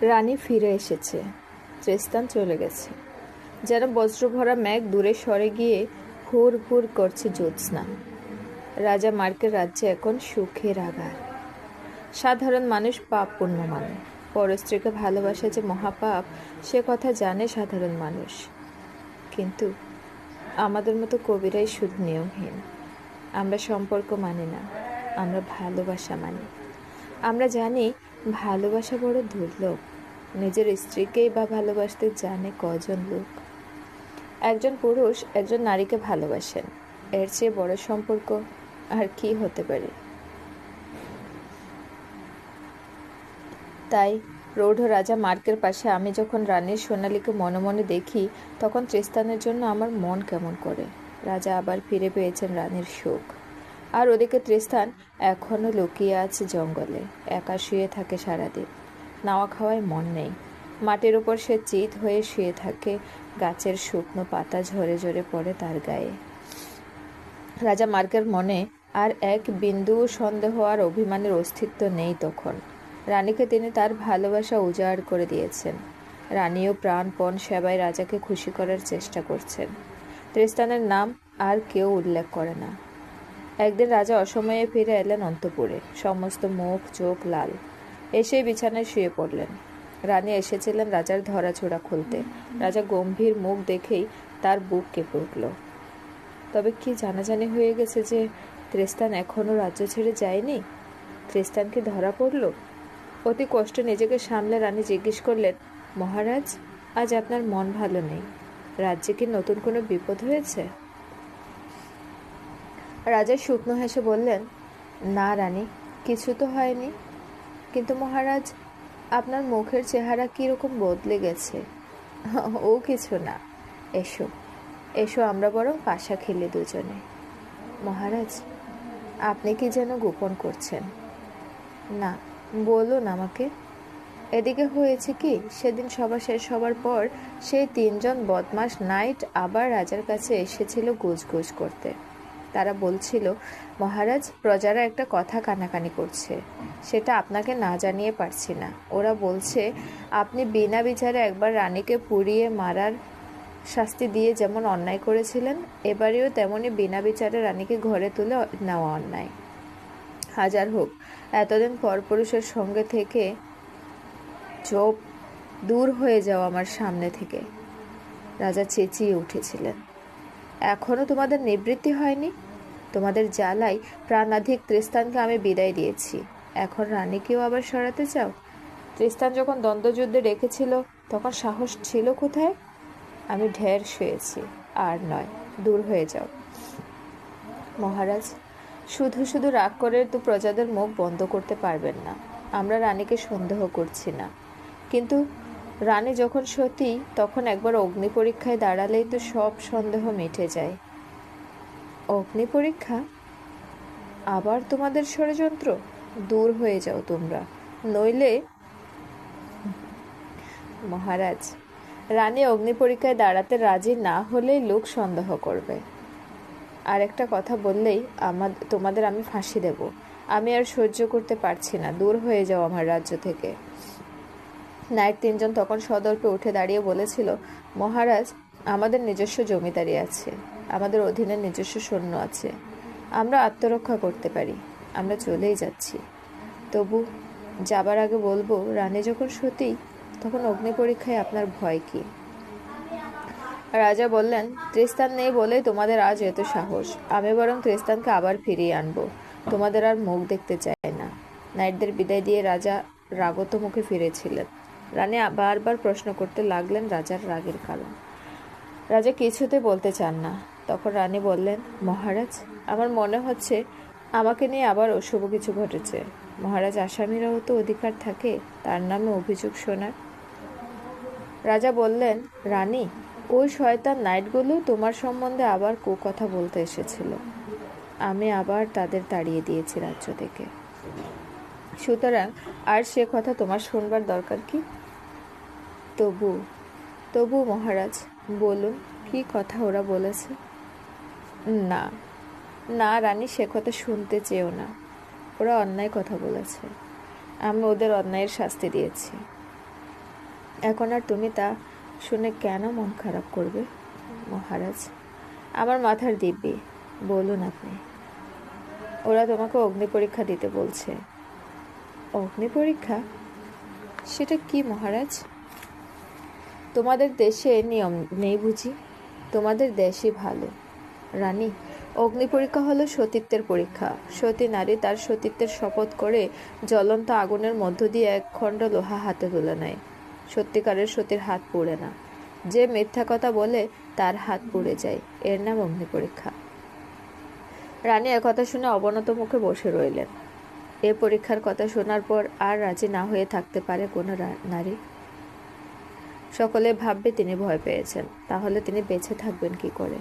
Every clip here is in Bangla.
রানী ফিরে এসেছে, ত্রিস্তান চলে গেছে। যেন বজ্রভরা মেঘ দূরে সরে গিয়ে হুর হুর করছে জ্যোৎস্না। রাজা মার্কের রাজ্যে এখন সুখের আগার। সাধারণ মানুষ পাপ পুণ্য মানে, পরস্ত্রীকে ভালোবাসা যে মহাপাপ সে কথা জানে সাধারণ মানুষ। কিন্তু আমাদের মতো কবিরাই শুধু নিয়মহীন। আমরা সম্পর্ক মানি না, আমরা ভালোবাসা মানি। আমরা জানি ভালোবাসা বড় দুর্লভ। নিজের স্ত্রীকেই বা ভালোবাসতে জানে কজন লোক। একজন পুরুষ একজন নারীকে ভালোবাসেন, এর চেয়ে বড় সম্পর্ক আর কি হতে পারে? তাই রৌঢ় রাজা মার্কের পাশে আমি যখন রানীর সোনালীকে মনে মনে দেখি, তখন ত্রিস্তানের জন্য আমার মন কেমন করে। রাজা আবার ফিরে পেয়েছেন রানীর সুখ। আর ওদিকে ত্রিস্তান এখনও লুকিয়ে আছে জঙ্গলে, একা শুয়ে থাকে সারাদিন। নাওয়া খাওয়ায় মন নেই। মাটির উপর সে চিত হয়ে শুয়ে থাকে, গাছের শুকনো পাতা ঝরে ঝরে পড়ে তার গায়ে। রাজা মার্কের মনে আর এক বিন্দু সন্দেহ আর অভিমানের অস্তিত্ব নেই তখন। রানীকে তিনি তার ভালোবাসা উজাড় করে দিয়েছেন। রানীও প্রাণপণ সেবায় রাজাকে খুশি করার চেষ্টা করছেন। ত্রিস্তানের নাম আর কেউ উল্লেখ করে না। একদিন রাজা অসময়ে ফিরে এলেন অন্তঃপুরে, সমস্ত মুখ চোখ লাল। এসেই বিছানায় শুয়ে পড়লেন। রানী এসেছিলেন রাজার ধরাছোড়া খুলতে। রাজা গম্ভীর মুখ দেখেই তার বুক কেঁপে উঠল। তবে কি জানাজানি হয়ে গেছে যে ত্রিস্তান এখনও রাজ্য ছেড়ে যায়নি? ত্রিস্তান কি ধরা পড়ল? অতি কষ্টে নিজেকে সামলে রানী জিজ্ঞেস করলেন, মহারাজ, আজ আপনার মন ভালো নেই। রাজ্যে কি নতুন কোনো বিপদ হয়েছে? রাজা শুকনো হেসে বললেন, না রানী, কিছু তো হয়নি। কিন্তু মহারাজ, আপনার মুখের চেহারা কীরকম বদলে গেছে। ও কিছু না, এসো এসো, আমরা বরং পাশা খেলি দুজনে। মহারাজ, আপনি কি যেন গোপন করছেন? না, বলুন আমাকে। এদিকে হয়েছে কি, সেদিন সভা শেষ হবার পর সেই 3 জন বদমাস নাইট আবার রাজার কাছে এসেছিল গুজগুজ করতে। তারা বলছিল, মহারাজ, প্রজারা একটা কথা কানাকানি করছে, সেটা আপনাকে না জানিয়ে পারছি না। ওরা বলছে, আপনি বিনা বিচারে একবার রানীকে পুড়িয়ে মারার শাস্তি দিয়ে যেমন অন্যায় করেছিলেন, এবারেও তেমনি বিনা বিচারে রানীকে ঘরে তুলে নেওয়া অন্যায়। হাজার হোক, এতদিন পরপুরুষের সঙ্গে থেকে চোপ দূর হয়ে যাও আমার সামনে থেকে। রাজা চেঁচিয়ে উঠেছিলেন, এখনো তোমাদের নিবৃত্তি হয়নি? তোমাদের জ্বালাই প্রাণাধিক ত্রিস্তানকে আমি বিদায় দিয়েছি, এখন রানীকেও আবার সরাতে চাও? ত্রিস্তান যখন দ্বন্দ্বযুদ্ধে রেখেছিল তখন সাহস ছিল কোথায়? আমি ঢের শুয়েছি, আর নয়, দূর হয়ে যাও। মহারাজ, শুধু শুধু রাগ করে তো প্রজাদের মুখ বন্ধ করতে পারবেন না। আমরা রানীকে সন্দেহ করছি না, কিন্তু রানী যখন সতী তখন একবার অগ্নি পরীক্ষায় দাঁড়ালেই তো সব সন্দেহ মিটে যায়। অগ্নি পরীক্ষা? আবার তোমাদের ষড়যন্ত্র? দূর হয়ে যাও তোমরা, নইলে। মহারাজ, রানী অগ্নি পরীক্ষায় দাঁড়াতে রাজি না হলেই লোক সন্দেহ করবে। আর একটা কথা বললেই তোমাদের আমি ফাঁসি দেব। আমি আর সহ্য করতে পারছি না, দূর হয়ে যাও আমার রাজ্য থেকে। নায়ক 3 জন তখন সদর্পে উঠে দাঁড়িয়ে বলেছিল, মহারাজ, আমাদের নিজস্ব জমিদারি আছে, আমাদের অধীনে নিজস্ব সৈন্য আছে, আমরা আত্মরক্ষা করতে পারি, আমরা চলেই যাচ্ছি। তবু যাবার আগে বলবো, রানী যখন সতী তখন অগ্নি পরীক্ষায় আপনার ভয় কি? রাজা বললেন, ত্রিস্তান নেই বলেই তোমাদের আজ এত সাহস। আমি বরং ত্রিস্তানকে আবার ফিরিয়ে আনবো, তোমাদের আর মুখ দেখতে চাই না। নাইটদের বিদায় দিয়ে রাজা রাগত মুখে ফিরেছিলেন। রানী বারবার প্রশ্ন করতে লাগলেন রাজার রাগের কারণ। রাজা কিছুতে বলতে চান না। তখন রানী বললেন, মহারাজ, আমার মনে হচ্ছে আমাকে নিয়ে আবার অশুভ কিছু ঘটেছে। মহারাজ, আসামিরাও তো অধিকার থাকে তার নামে অভিযোগ শোনার। রাজা বললেন, রানী, ওই শয়তান নাইটগুলো তোমার সম্বন্ধে আবার কথা বলতে এসেছিল। আমি আবার তাদের তাড়িয়ে দিয়েছি রাজ্য থেকে। সুতরাং আর সে কথা তোমার শুনবার দরকার কি? তবু মহারাজ, বলুন, কি কথা ওরা বলেছে? না না রানী, সে কথা শুনতে চেয়েও না। ওরা অন্যায় কথা বলেছে, আমি ওদের অন্যায়ের শাস্তি দিয়েছি। এখন আর তুমি তা শুনে কেন মন খারাপ করবে মহারাজ? আমার মাথার দিব্যি, বলুন আপনি। ওরা তোমাকে অগ্নি পরীক্ষা দিতে বলছে। অগ্নি পরীক্ষা? সেটা কি মহারাজ? তোমাদের দেশে নিয়ম নেই বুঝি? তোমাদের দেশই ভালো রানী। অগ্নি পরীক্ষা হলো সতীত্বের পরীক্ষা। সতী নারী তার সতীত্বের শপথ করে জ্বলন্ত আগুনের মধ্য দিয়ে এক খণ্ড লোহা হাতে তুলে নেয়। সত্যিকারের সতীর হাত পুড়ে না, যে মিথ্যা কথা বলে তার হাত পুড়ে যায়। এর নাম অগ্নি পরীক্ষা। রানী একথা শুনে অবনত মুখে বসে রইলেন। এ পরীক্ষার কথা শোনার পর আর রাজি না হয়ে থাকতে পারে কোনো নারী? সকলে ভাববে তিনি ভয় পেয়েছেন, তাহলে তিনি বেঁচে থাকবেন কি করে?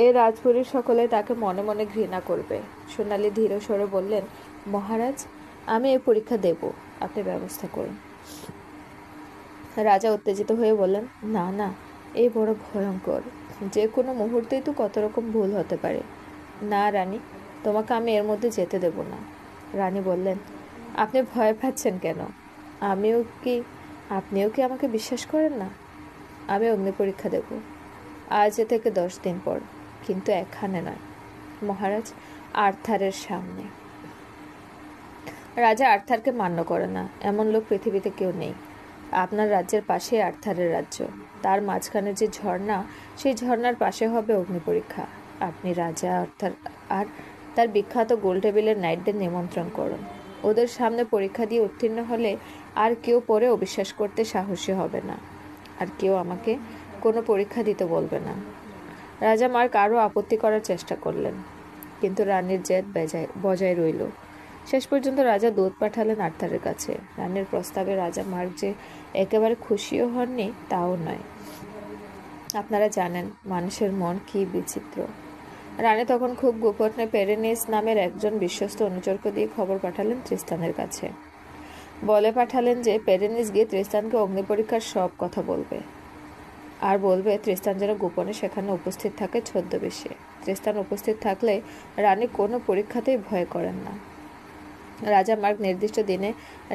এই রাজপুরীর সকলে তাকে মনে মনে ঘৃণা করবে। সোনালী ধীর স্বরে বললেন, মহারাজ, আমি এই পরীক্ষা দেব, আপনি ব্যবস্থা করুন। রাজা উত্তেজিত হয়ে বললেন, না না, এই বড় ভয়ঙ্কর। যে কোনো মুহূর্তেই তো কত রকম ভুল হতে পারে। না রানী, তোমাকে আমি এর মধ্যে যেতে দেব না। রানী বললেন, আপনি ভয় পাচ্ছেন কেন? আপনিও কি আমাকে বিশ্বাস করেন না? আমি অগ্নি পরীক্ষা দেব আজ থেকে 10 দিন পর, কিন্তু এখানে নয় মহারাজ, আর্থারের সামনে। রাজা আর্থারকে মান্য করে না এমন লোক পৃথিবীতে কেউ নেই। আপনার রাজ্যের পাশে আর্থারের রাজ্য, তার মাঝখানে যে ঝর্ণা, সেই ঝর্ণার পাশে হবে অগ্নি পরীক্ষা। আপনি রাজা আর্থার আর তার বিখ্যাত গোল টেবিলের নাইটদের নিমন্ত্রণ করুন। ওদের সামনে পরীক্ষা দিয়ে উত্তীর্ণ হলে আর কেউ পরে অবিশ্বাস করতে সাহসী হবে না, আর কেউ আমাকে কোনো পরীক্ষা দিতে বলবে না। রাজা মার্ক আরও আপত্তি করার চেষ্টা করলেন, কিন্তু রানীর জেদ বজায় রইল। শেষ পর্যন্ত রাজা দূত পাঠালেন আর্থারের কাছে। রানীর প্রস্তাবে রাজা মার্ক যে একেবারে খুশিও হননি তাও নয়। আপনারা জানেন মানুষের মন কি বিচিত্র। রানী তখন খুব গোপনে পেরেনিস নামের একজন বিশ্বস্ত অনুচরকে দিয়ে খবর পাঠালেন তৃস্তানের কাছে। বলে পাঠালেন যে পেরেনিস গিয়ে তৃস্তানকে অগ্নি পরীক্ষার সব কথা বলবে, আর বলবে তৃস্তান যেন গোপনে সেখানে উপস্থিত থাকে ছদ্মবেশে। তৃস্তান উপস্থিত থাকলে রানী কোনো পরীক্ষাতেই ভয় করেন না। রাজা মার্ক নির্দিষ্ট দিনে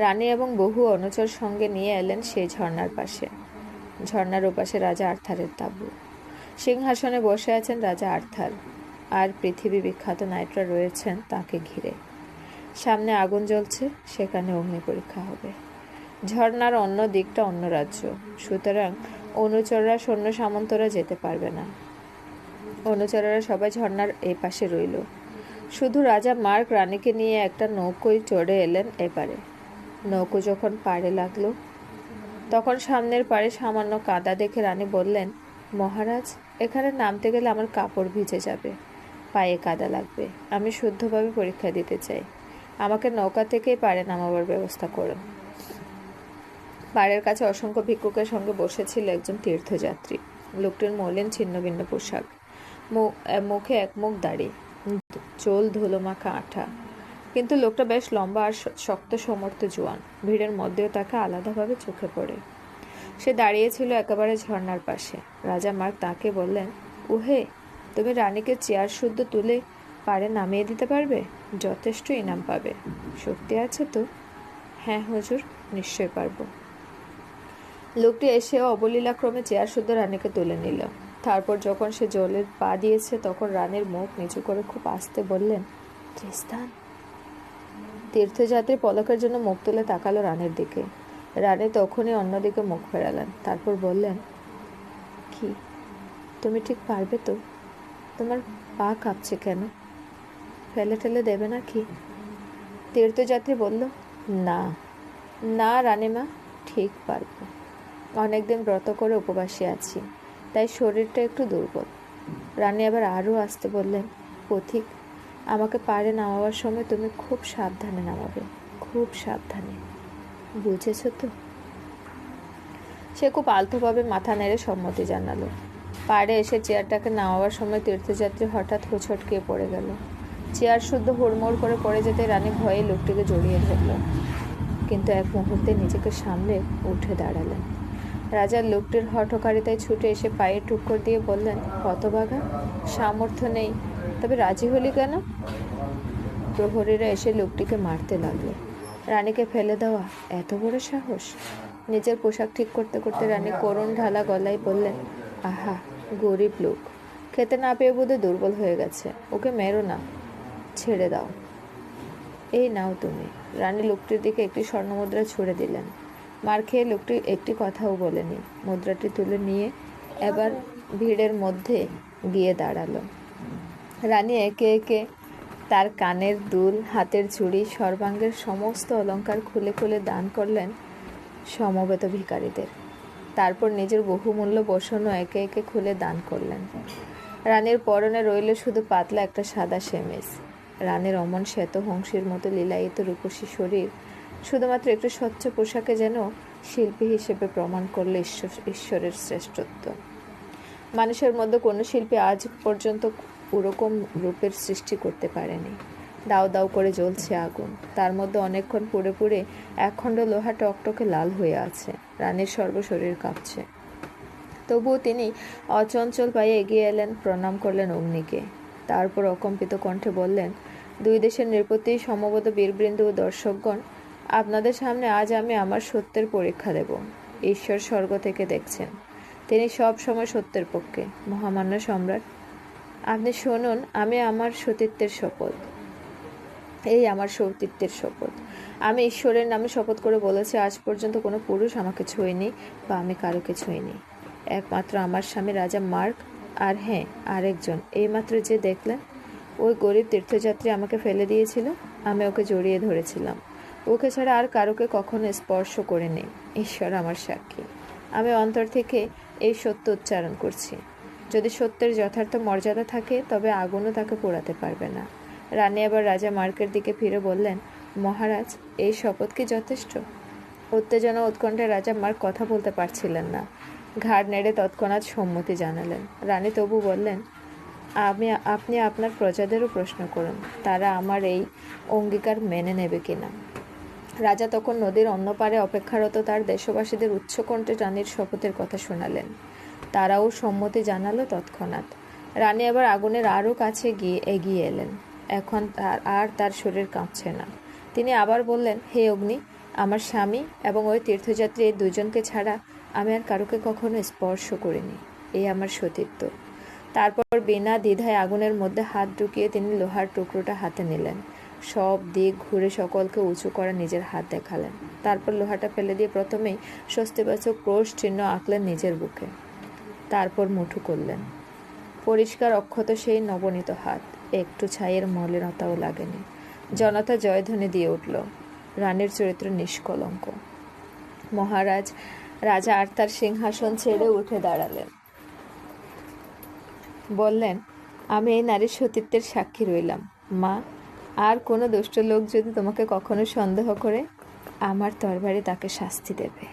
রানী এবং বহু অনুচর সঙ্গে নিয়ে এলেন সেই ঝর্ণার পাশে। ঝর্ণার ওপাশে রাজা আর্থারের তাঁবু। সিংহাসনে বসে আছেন রাজা আর্থার, আর পৃথিবী বিখ্যাত নাইটরা রয়েছেন তাকে ঘিরে। সামনে আগুন জ্বলছে, সেখানে অগ্নি পরীক্ষা হবে। ঝর্ণার অন্য দিকটা অন্য রাজ্য, সুতরাং অনুচররা সৈন্য সামন্তরা যেতে পারবে না। অনুচরেরা সবাই ঝর্ণার এই পাশে রইল। শুধু রাজা মার্ক রানীকে নিয়ে একটা নৌকোয় চড়ে এলেন এপারে। নৌকো যখন পাড়ে লাগলো, তখন সামনের পাড়ে সামান্য কাদা দেখে রানী বললেন, মহারাজ, এখানে নামতে গেলে আমার কাপড় ভিজে যাবে, পায়ে কাদা লাগবে। আমি শুদ্ধভাবে পরীক্ষা দিতে চাই। আমাকে নৌকা থেকেই পাড়ে নামাবার ব্যবস্থা করুন। পাড়ের কাছে অসংখ্য ভিক্ষুকের সঙ্গে বসেছিল একজন তীর্থযাত্রী। লোকটির মলিন ছিন্ন ভিন্ন পোশাক, মুখে এক মুখ দাড়ি, চোল ধুলো মাখা আঠা, কিন্তু লোকটা বেশ লম্বা আর শক্ত সমর্থ জোয়ান। ভিড়ের মধ্যেও তাকে আলাদাভাবে চোখে পড়ে। সে দাঁড়িয়েছিল একেবারে ঝর্ণার পাশে। রাজা মার্ক তাকে বললেন, উহে, তুমি রানীকে চেয়ার শুদ্ধ তুলে পাড়ে নামিয়ে দিতে পারবে? যথেষ্ট ইনাম পাবে। শক্তি আছে তো? হ্যাঁ হুজুর, নিশ্চয় পারবো। লোকটি এসে অবলীলাক্রমে চেয়ার শুদ্ধ রানীকে তুলে নিল। তারপর যখন সে জলের পা দিয়েছে, তখন রানীর মুখ নিচু করে খুব আস্তে বললেন, তৃস্তান। তীর্থযাত্রী পলকের জন্য মুখ তুলে তাকালো রানীর দিকে। রানী তখনই অন্যদিকে মুখ ফেরালেন। তারপর বললেন, কি, তুমি ঠিক পারবে তো? তোমার পা কাঁপছে কেন? ফেলে ঠেলে দেবে না কি? তীর্থযাত্রী বলল, না না রানীমা, ঠিক পারবো। অনেকদিন ব্রত করে উপবাসী আছি, তাই শরীরটা একটু দুর্বল। রানী আবার আরও আসতে বললেন, পথিক, আমাকে পাড়ে নামাবার সময় তুমি খুব সাবধানে নামাবে, খুব সাবধানে, বুঝেছ তো? সে খুব আলতোভাবে মাথা নেড়ে সম্মতি জানালো। পাড়ে এসে চেয়ারটাকে নামাবার সময় তীর্থযাত্রী হঠাৎ হোঁচটকিয়ে পড়ে গেল। চেয়ার শুদ্ধ হুড়মুড় করে পড়ে যেতে রানী ভয়ে লোকটিকে জড়িয়ে ধরল, কিন্তু এক মুহূর্তে নিজেকে সামলে উঠে দাঁড়ালেন। রাজার লোকটির হঠকারিতায় ছুটে এসে পায়ে টুক্কর দিয়ে বললেন, হতভাগা, সামর্থ্য নেই, তবে রাজি হলি কেন? প্রহরীরা এসে লোকটিকে মারতে লাগলো। রানীকে ফেলে দেওয়া এত বড় সাহস! নিজের পোশাক ঠিক করতে করতে রানী করুণ ঢালা গলায় বললেন, আহা, গরিব লোক, খেতে না পেয়ে বোধহয় দুর্বল হয়ে গেছে। ওকে মেরো না, ছেড়ে দাও। এই নাও তুমি। রানী লোকটির দিকে একটি স্বর্ণমুদ্রা ছুঁড়ে দিলেন। মার খেয়ে লোকটি একটি কথাও বলেনি। মুদ্রাটি তুলে নিয়ে এবার ভিড়ের মধ্যে গিয়ে দাঁড়ালো। রানী একে একে তার কানের দুল, হাতের চুড়ি, সর্বাঙ্গের সমস্ত অলংকার খুলে খুলে দান করলেন সমবেত ভিখারীদের। তারপর নিজের বহুমূল্য বসনও একে একে খুলে দান করলেন। রানীর পরনে রইল শুধু পাতলা একটা সাদা সেমেজ। রানীর অমন শ্বেত হংসীর মতো লীলায়িত রূপসী শরীর শুধুমাত্র একটু স্বচ্ছ পোশাকে যেন শিল্পী হিসেবে প্রমাণ করল ঈশ্বরের শ্রেষ্ঠত্ব। মানুষের মধ্যে কোনো শিল্পী আজ পর্যন্ত ওরকম রূপের সৃষ্টি করতে পারেনি। দাউ দাউ করে জ্বলছে আগুন, তার মধ্যে অনেকক্ষণ পুড়ে পুড়ে একখণ্ড লোহা টকটকে লাল হয়ে আছে। রানীর সর্বশরীর কাঁপছে। তবুও তিনি অচঞ্চল পায়ে এগিয়ে এলেন, প্রণাম করলেন অগ্নিকে। তারপর অকম্পিত কণ্ঠে বললেন, দুই দেশের নৃপতি, সমবেত বীরবৃন্দ ও দর্শকগণ, আপনাদের সামনে আজ আমি আমার সত্যের পরীক্ষা দেব। ঈশ্বর স্বর্গ থেকে দেখছেন, তিনি সব সময় সত্যের পক্ষে। মহামান্য সম্রাট, আপনি শুনুন, আমি আমার সতীত্বের শপথ, এই আমার সতীত্বের শপথ। আমি ঈশ্বরের নামে শপথ করে বলেছি, আজ পর্যন্ত কোনো পুরুষ আমাকে ছুঁয়নি বা আমি কারোকে ছুঁইনি। একমাত্র আমার স্বামী রাজা মার্ক, আর হ্যাঁ, আরেকজন, এইমাত্র যে দেখলেন, ওই গরিব তীর্থযাত্রী আমাকে ফেলে দিয়েছিল, আমি ওকে জড়িয়ে ধরেছিলাম। ওকে ছাড়া আর কারোকে কখনো স্পর্শ করিনি। ঈশ্বর আমার সাক্ষী, আমি অন্তর থেকে এই সত্য উচ্চারণ করছি। যদি সত্যের যথার্থ মর্যাদা থাকে, তবে আগুনও তাকে পোড়াতে পারবে না। রানী আবার রাজা মার্কের দিকে ফিরে বললেন, মহারাজ, এই শপথ কি যথেষ্ট? উত্তেজনা উৎকণ্ঠায় রাজা মার্ক কথা বলতে পারছিলেন না। ঘাড় নেড়ে তৎক্ষণাৎ সম্মতি জানালেন। রানী তবু বললেন, আপনি আপনার প্রজাদেরও প্রশ্ন করুন, তারা আমার এই অঙ্গীকার মেনে নেবে কিনা। রাজা তখন নদীর অন্য পারে অপেক্ষারত তার দেশবাসীদের উচ্চকণ্ঠে রানীর শপথের কথা শোনালেন। তারাও সম্মতি জানালো তৎক্ষণাৎ। রানী আবার আগুনের আরও কাছে এগিয়ে এলেন। এখন তার শরীর কাঁপছে না। তিনি আবার বললেন, হে অগ্নি, আমার স্বামী এবং ওই তীর্থযাত্রী, এই দুজনকে ছাড়া আমি আর কারোকে কখনো স্পর্শ করিনি। এই আমার সতীত্ব। তারপর বিনা দ্বিধায় আগুনের মধ্যে হাত ঢুকিয়ে তিনি লোহার টুকরোটা হাতে নিলেন। সব দিক ঘুরে সকলকে উঁচু করা নিজের হাত দেখালেন। তারপর লোহাটা ফেলে দিয়ে প্রথমেই স্বস্তিবাচক ক্রোশ চিহ্ন আঁকলেন নিজের বুকে। তারপর মুঠো করলেন। পরিষ্কার অক্ষত সেই নবনীত হাত, একটু ছাইয়ের মলিনতাও লাগেনি। জনতা জয়ধ্বনি দিয়ে উঠল। রানীর চরিত্র নিষ্কলঙ্ক। মহারাজ রাজা আর তার সিংহাসন ছেড়ে উঠে দাঁড়ালেন। বললেন, আমি এই নারীর সতীত্বের সাক্ষী রইলাম। মা, আর কোনো দুষ্ট লোক যদি তোমাকে কখনো সন্দেহ করে, আমার তরবারি তাকে শাস্তি দেবে।